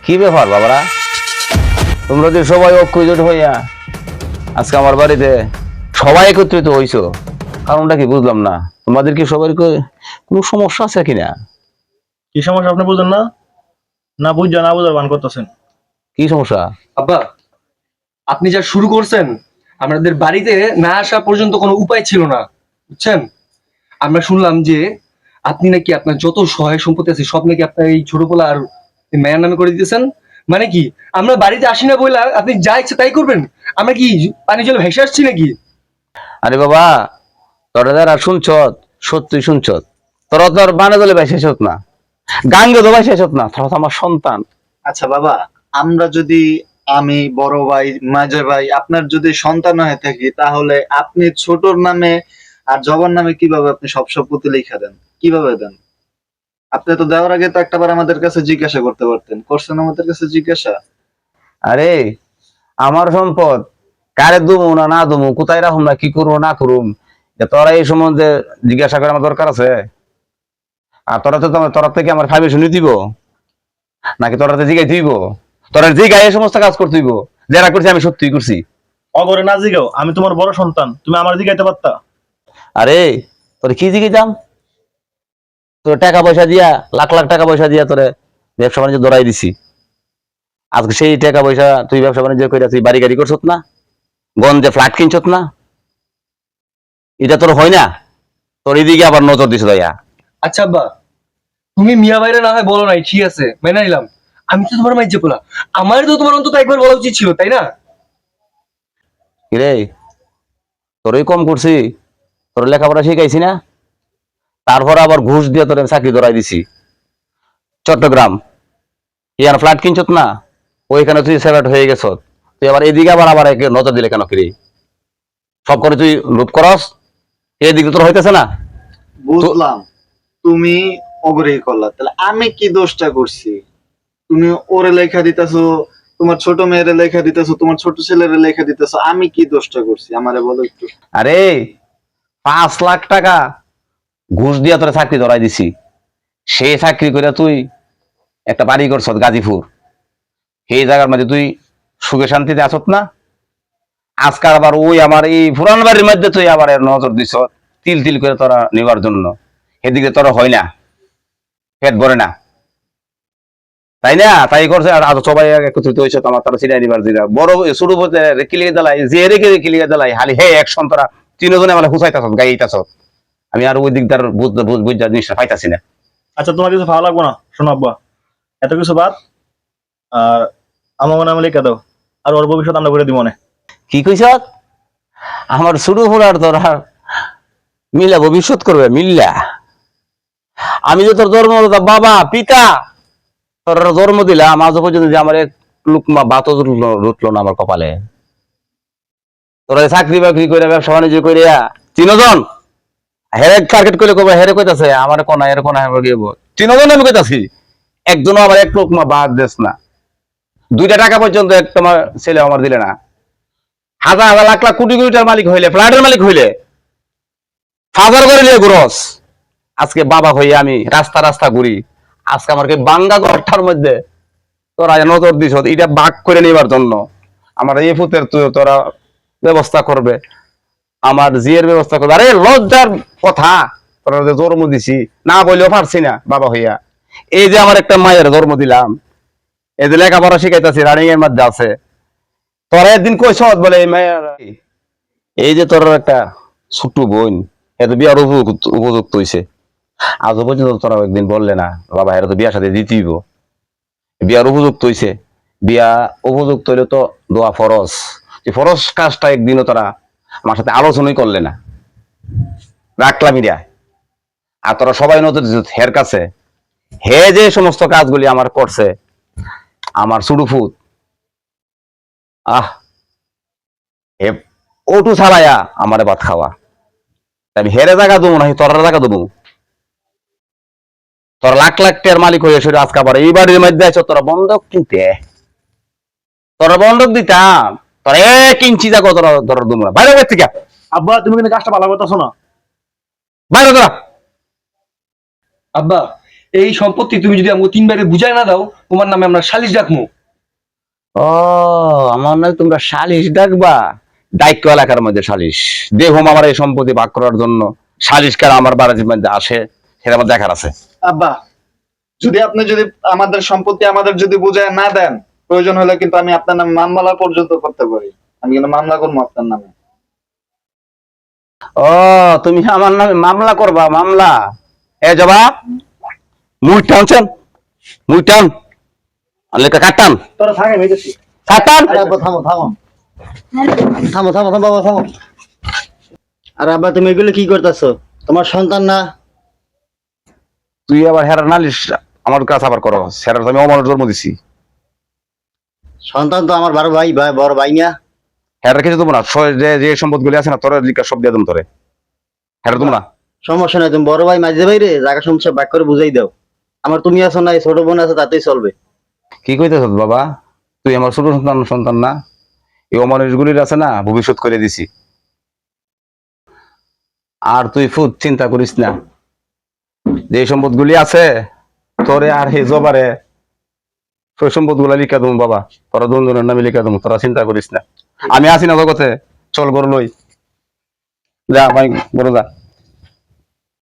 কি ব্যাপার বাবারা, তোমরা যে সবাই ঐক্যজোট হইয়া আজকে আমার বাড়িতে সবাই একত্রিত হইছো, কারণটা কি বুঝলাম না। তোমাদের কি সবার কোনো সমস্যা আছে কিনা? কি সমস্যা আপনি বুঝেন না? না বুঝা না বুঝার বান করতেছেন। কি সমস্যা? আব্বা, আপনি যা শুরু করছেন, আমাদের বাড়িতে না আসা পর্যন্ত কোনো উপায় ছিল না, বুঝছেন? আমরা শুনলাম যে আপনি নাকি আপনার যত সহায় সম্পত্তি আছে সব নাকি আপনার এই ছোট পোলা আর এই মায়ের নামে করে দিতেছেন। মানে কি আমরা বাড়িতে আসি না বইলা আপনি যা ইচ্ছে তাই করবেন? আমরা কি পানি জলে ভেসে আসছি নাকি? আরে বাবা, তোরা যারা শুনছ সত্যি শুনছ, তোরা তোর বানে দলে ভাই শেষ না, গাঙ্গে তো ভাই শেষ না, তোরা তো আমার সন্তান। আচ্ছা বাবা, আমরা যদি আমি বড় ভাই মাঝে ভাই আপনার যদি সন্তান হয়ে থাকি, তাহলে আপনি ছোটর নামে আর জবার নামে কিভাবে আপনি সব সম্পত্তি লিখা দেন? কিভাবে দেন? আপনি তো দেওয়ার আগে তো একটাবার আমাদের কাছে জিজ্ঞাসা করতে পারতেন। করছেন আমাদের কাছে জিজ্ঞাসা? আরে আমার সম্পদ কারে দুমু না না দুমু, কোথায় রাখুম না কি করবো না করুম, তোরা এই সম্বন্ধে জিজ্ঞাসা করে আমার দরকার আছে? আর তোরা তো তোরা থেকে আমার পারমিশন দিব নাকি? তোরা তো জিগাই দিব, তোরা জিগাই এই সমস্ত কাজ করতে দিব? যারা করছি আমি সত্যি করছি। অগরে না জিগাও, আমি তোমার বড় সন্তান, তুমি আমার জিগাইতে পারতা? আরে তোর কি জিগাইতাম? তোর টাকা পয়সা দিয়া, লাখ লাখ টাকা পয়সা দিয়া তোরে ব্যবসা বাণিজ্য ধরাই দিছি। আজকে সেই টাকা পয়সা তুই ব্যবসা বাণিজ্য করে তুই বাড়ি গাড়ি করছত না, গঞ্জে ফ্ল্যাট কিনছত না, এটা তোর হয় না? তোর এদিকে আবার নজর দিছে দয়া। আচ্ছা আব্বা, তুমি মিয়া ভাইরা না হয় বলো নাই, ঠিক আছে মেনে নিলাম। আমি তো তোমার মাইজে পোলা, আমার তো তোমার অন্তত একবার বলা উচিত ছিল, তাই না? কিরে, তোরই কম করছি? তোর লেখাপড়া শিখাইছি না? তারপর আবার ঘুষ দিয়ে তোর চাকরি ধরাই দিছি চট্টগ্রাম। ইয়ার ফ্ল্যাট কিনছত না, ওইখানে তুই সেভারেট হয়ে গেছ, তুই আবার এদিকে আবার আবার একে নজর দিলে কেন? কিরে, সব করে তুই লুপ করস, এদিকে তোর হইতেছে না? বুঝলাম, তুমি অগ্রহী করলা, তাহলে আমি কি দোষটা করছি? তুমি ওরে লেখা দিতেছো, তোমার ছোট মেয়েরে লেখা দিতেছো, তোমার ছোট ছেলেরে লেখা দিতেছো, আমি কি দোষটা করছি আমারে বলো একটু। আরে 5 লাখ টাকা ঘুষ দিয়া তোর চাকরি ধরাই দিছি, সেই চাকরি করে তুই একটা বাড়ি করছ গাজীপুর, সেই জায়গার মধ্যে তুই সুখে শান্তিতে আসত না। আজকাল আবার ওই আমার এই পুরান বাড়ির মধ্যে তুই আবার এর নজর দিছ তিল তিল করে তোরা নেবার জন্য। এদিকে তোরা হয় না, পেট ভরে না, তাই না? তাই করছে। আর সবাই একত্রিত হয়েছে তোমার, তারা সিনাই নিবার দিলা বড় ছোট বলতে কিলিয়ে দিলাই, যে রেখে কিলিয়ে দিলাই, হালি হে এক সন্তরা তিনজনে আমার হুসাইতাছ গাইতাছ। আমি আর ওই দিকদার বুঝার জিনিসটা পাইতাছি না। আচ্ছা তোমার কিছু ভালো লাগবো না, শোনো আব্বা, এত কিছু বাদ। আর আমার মনে আমি লিখে দাও, আর ওর ভবিষ্যৎ আমরা করে দিব মনে। কি কইছ? আমার ছোট ফোড়ার তোরা মিলা ভবিষ্যৎ করবে মিল্লা? আমি যে তোর জন্ম বাবা পিতা তোর জন্ম দিলাম, আজ পর্যন্ত যে আমার এক লুকমা বাত রুটলো না আমার কপালে। তোরা চাকরি বাকরি করে ব্যবসা বাণিজ্য করে তিনজন হেরে টার্গেট করলে কবে হেরে কইতাছে আমার কোনা এর কোনা তিনজন আমি কইতাছি, একজনও আমার এক লুকমা বাদ দেশ না। 2টা টাকা পর্যন্ত এক তোমার ছেলে আমার দিলে না। হাজার হাজার লাখ লাখ কোটি কোটিটার মালিক হইলে, ফ্ল্যাটের মালিক হইলে ফাজার করে নিয়ে ঘুরস। আজকে বাবা হইয়া আমি রাস্তা রাস্তা ঘুরি, আজকে আমার বাঙ্গা ঘরটার মধ্যে তোরা নজর দিস এটা বাক করে নেবার জন্য। আমার এই ফুতের তোরা ব্যবস্থা করবে, আমার জিয়ের ব্যবস্থা করবে। আরে লজ্জার কথা, তোরা যে জন্ম দিছি না বললেও পারছি না বাবা হইয়া। এই যে আমার একটা মায়ের জন্ম দিলাম, এই যে লেখাপড়া শিখাইতেছি রানিং এর মধ্যে আছে, তোরা একদিন কইস বলে এই মায়ের, এই যে তোর একটা ছোট্ট বোন এত বিয়ার উপযুক্ত হইছে, আজও পর্যন্ত তোরা একদিন বললে না বাবা এরা তো বিয়ার সাথে দিতেইব, বিয়ার উপযুক্ত হইছে। বিয়া উপযুক্ত হইলে তো দোয়া ফরজ, ফরজ কাজটা একদিনও তোরা আমার সাথে আলোচনাই করলে না, রাখলাম ইরা। আর তোরা সবাই নজর হের কাছে, হে যে সমস্ত কাজগুলি আমার করছে আমার সুডুফুত, হে ওটু ছাড়াইয়া আমারে ভাত খাওয়া। আমি হেরে জায়গা দেবো না, তোর জায়গা দেবো? তোর লাখ লাখ টাকার মালিক হয়ে সেটা আজকে আবার এই বাড়ির মধ্যে আছো তোরা বন্ধক কিনতে, তোরা বন্ধক দিতাম তোর 1 ইঞ্চি জায়গা তোরা ধর দেবো না। বাইরে বের থেকে আব্বা তুমি কিন্তু কাজটা ভালো করতেছো না। বাইরে তোরা। আব্বা, এই সম্পত্তি তুমি যদি আমাকে 3 বারে বুঝাই না দাও, তোমার নামে আমরা সালিশ ডাকবো। ও আমার নয়, তোমরা সালিশ ডাকবা? দায়িত্ব এলাকার মধ্যে সালিশ দেখুম আমার এই সম্পত্তি ভাগ করার জন্য সালিশ কারা আমার বাড়ির মধ্যে আসে, সেটা আমার দেখার আছে। আব্বা, যদি আমাদের সম্পত্তি আমাদের যদি বুঝায় না দেন, প্রয়োজন হলে কিন্তু আমি আপনার নামে মামলা পর্যন্ত করতে পারি। আমি কিন্তু মামলা করবো আপনার নামে। ও তুমি আমার নামে মামলা করবা? মামলা? এ জবাব মুই টানছেন, মুই টান লেখা কাটান তোরা থাকে মেয়েছি। কাটান। আরে আব্বা থামো থামো থামো থামো থামো বাবা থামো। আরে আব্বা তুমি এগুলো কি করতেছো? তোমার সন্তান না? তুই আবার হেরার নালিশ আমার কাছে আবার করো। হেরার তো আমি অমরের জন্ম দিছি। সন্তান তো আমার বড় ভাই বড় ভাই না। হেরার কিছু দেবো না, যে সম্পদ গুলি আছে না তোর লিখা সব দিয়ে দেবো তোরে। হেরা দেবো না। সমস্যা নাই, তুমি বড় ভাই মাঝে ভাই রে জায়গা সমস্যা বাক করে বুঝাই দাও। আমার তুমি আছো না, ছোট বোন আছে, তাতেই চলবে। কি কইতেছ বাবা? তুই আমার ছোট সন্তান না? এই অমানুষ গুলির আছে না ভবিষ্যৎ করে দিছি। আর তুই ফুট চিন্তা করিস না, যে সম্পদ গুলি আছে তোরে আর হে জবারে সেই সম্পদ গুলা লিখা দেবো বাবা। তোরা দুজনের নামে লিখা দেবো, তোরা চিন্তা করিস না। আমি আছি না জগতে, চল গরু লই যা ভাই, গরু যা।